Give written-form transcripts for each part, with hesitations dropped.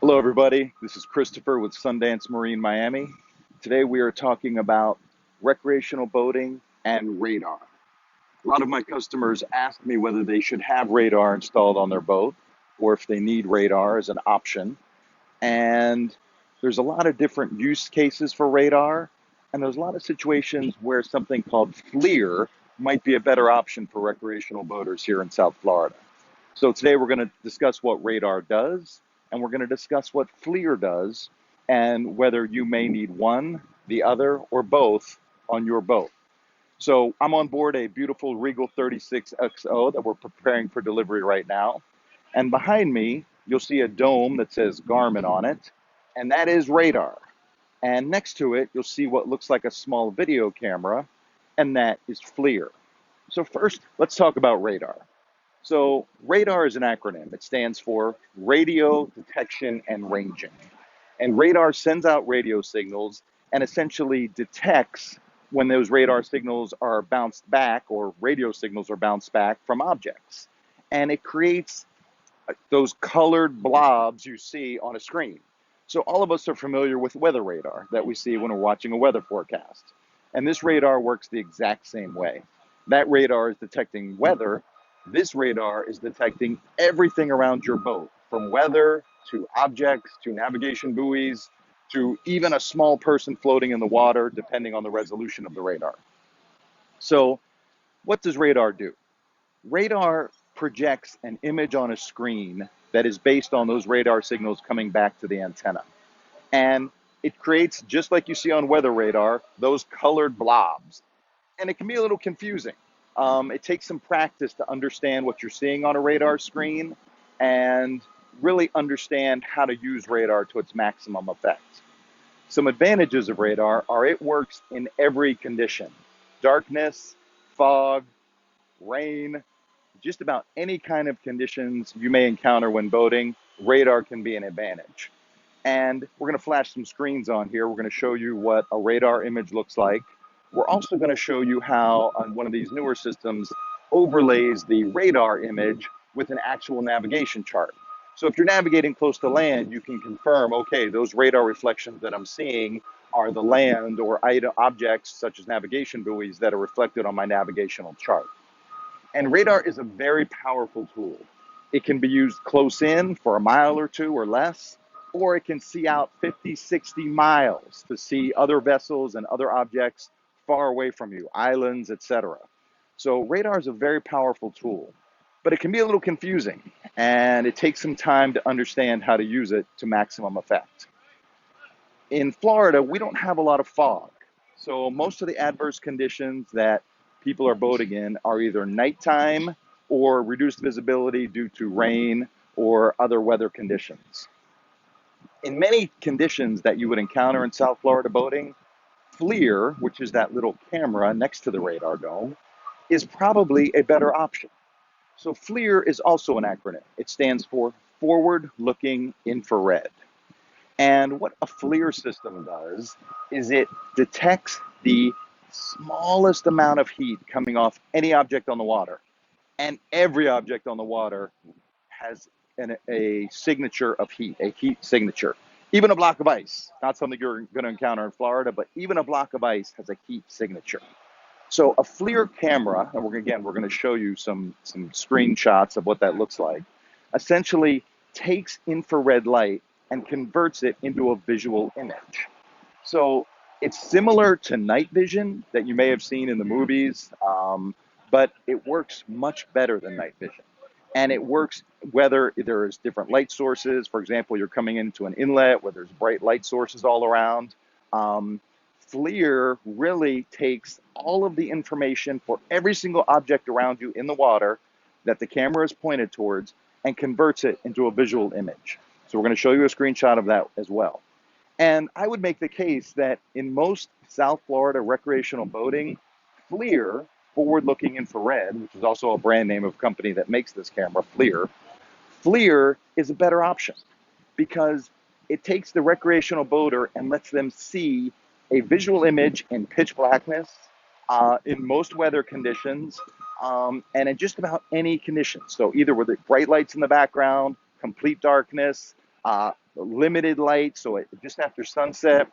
Hello everybody, this is Christopher with Sundance Marine Miami. Today we are talking about recreational boating and radar. A lot of my customers ask me whether they should have radar installed on their boat or if they need radar as an option. And there's a lot of different use cases for radar, and there's a lot of situations where something called FLIR might be a better option for recreational boaters here in South Florida. So today we're going to discuss what radar does, and we're going to discuss what FLIR does, and whether you may need one, the other, or both on your boat. So I'm on board a beautiful Regal 36XO that we're preparing for delivery right now. And behind me, you'll see a dome that says Garmin on it, and that is radar. And next to it, you'll see what looks like a small video camera, and that is FLIR. So first, let's talk about radar. So radar is an acronym. It stands for Radio Detection and Ranging. And radar sends out radio signals and essentially detects when those radar signals are bounced back or radio signals are bounced back from objects. And it creates those colored blobs you see on a screen. So all of us are familiar with weather radar that we see when we're watching a weather forecast. And this radar works the exact same way. That radar is detecting weather. This radar is detecting everything around your boat, from weather to objects to navigation buoys to even a small person floating in the water, depending on the resolution of the radar. So what does radar do? Radar projects an image on a screen that is based on those radar signals coming back to the antenna. And it creates, just like you see on weather radar, those colored blobs. And it can be a little confusing. It takes some practice to understand what you're seeing on a radar screen and really understand how to use radar to its maximum effect. Some advantages of radar are it works in every condition: darkness, fog, rain, just about any kind of conditions you may encounter when boating, radar can be an advantage. And we're going to flash some screens on here. We're going to show you what a radar image looks like. We're also going to show you how on one of these newer systems overlays the radar image with an actual navigation chart. So if you're navigating close to land, you can confirm, okay, those radar reflections that I'm seeing are the land or objects such as navigation buoys that are reflected on my navigational chart. And radar is a very powerful tool. It can be used close in for a mile or two or less, or it can see out 50, 60 miles to see other vessels and other objects far away from you, islands, etc. So radar is a very powerful tool, but it can be a little confusing, and it takes some time to understand how to use it to maximum effect. In Florida, we don't have a lot of fog, so most of the adverse conditions that people are boating in are either nighttime or reduced visibility due to rain or other weather conditions. In many conditions that you would encounter in South Florida boating, FLIR, which is that little camera next to the radar dome, is probably a better option. So FLIR is also an acronym. It stands for Forward Looking Infrared. And what a FLIR system does is it detects the smallest amount of heat coming off any object on the water. And every object on the water has a signature of heat, a heat signature. Even a block of ice, not something you're going to encounter in Florida, but even a block of ice has a heat signature. So a FLIR camera, and we're going to show you some screenshots of what that looks like, essentially takes infrared light and converts it into a visual image. So it's similar to night vision that you may have seen in the movies, but it works much better than night vision. And it works whether there's different light sources. For example, you're coming into an inlet where there's bright light sources all around. FLIR really takes all of the information for every single object around you in the water that the camera is pointed towards and converts it into a visual image. So we're going to show you a screenshot of that as well. And I would make the case that in most South Florida recreational boating, FLIR, Forward-Looking Infrared, which is also a brand name of a company that makes this camera, FLIR is a better option because it takes the recreational boater and lets them see a visual image in pitch blackness, in most weather conditions, and in just about any conditions. So either with the bright lights in the background, complete darkness, limited light, so just after sunset.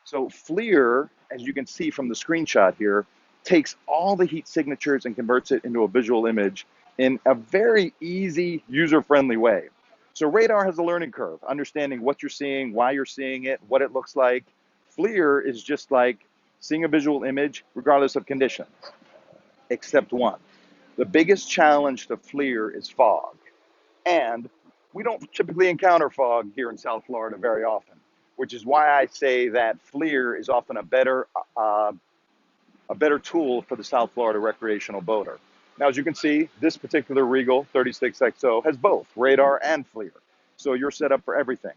So FLIR, as you can see from the screenshot here, takes all the heat signatures and converts it into a visual image in a very easy, user-friendly way. So radar has a learning curve, understanding what you're seeing, why you're seeing it, what it looks like. FLIR is just like seeing a visual image regardless of conditions, except one. The biggest challenge to FLIR is fog. And we don't typically encounter fog here in South Florida very often, which is why I say that FLIR is often a better tool for the South Florida recreational boater. Now, as you can see, this particular Regal 36XO has both radar and FLIR. So you're set up for everything.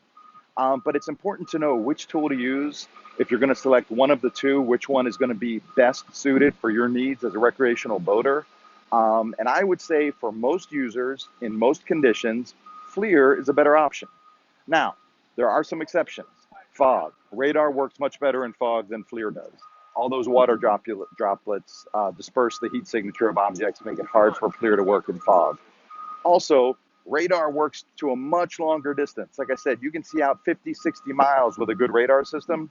But it's important to know which tool to use. If you're going to select one of the two, which one is going to be best suited for your needs as a recreational boater. And I would say for most users, in most conditions, FLIR is a better option. Now, there are some exceptions. Fog. Radar works much better in fog than FLIR does. All those water droplets disperse the heat signature of objects, make it hard for FLIR to work in fog. Also, radar works to a much longer distance. Like I said, you can see out 50, 60 miles with a good radar system,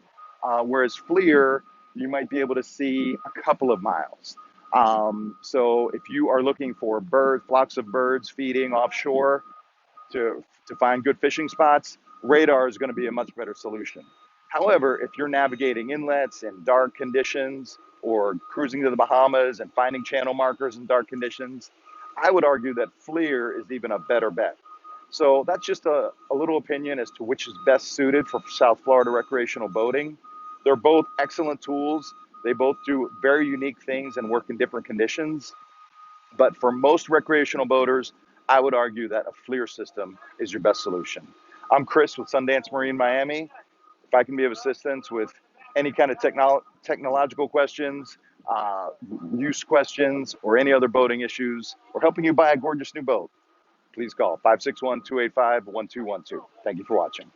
whereas FLIR, you might be able to see a couple of miles. So if you are looking for flocks of birds feeding offshore to find good fishing spots, radar is going to be a much better solution. However, if you're navigating inlets in dark conditions or cruising to the Bahamas and finding channel markers in dark conditions, I would argue that FLIR is even a better bet. So that's just a little opinion as to which is best suited for South Florida recreational boating. They're both excellent tools. They both do very unique things and work in different conditions. But for most recreational boaters, I would argue that a FLIR system is your best solution. I'm Chris with Sundance Marine Miami. If I can be of assistance with any kind of technological questions, use questions, or any other boating issues, or helping you buy a gorgeous new boat, please call 561-285-1212. Thank you for watching.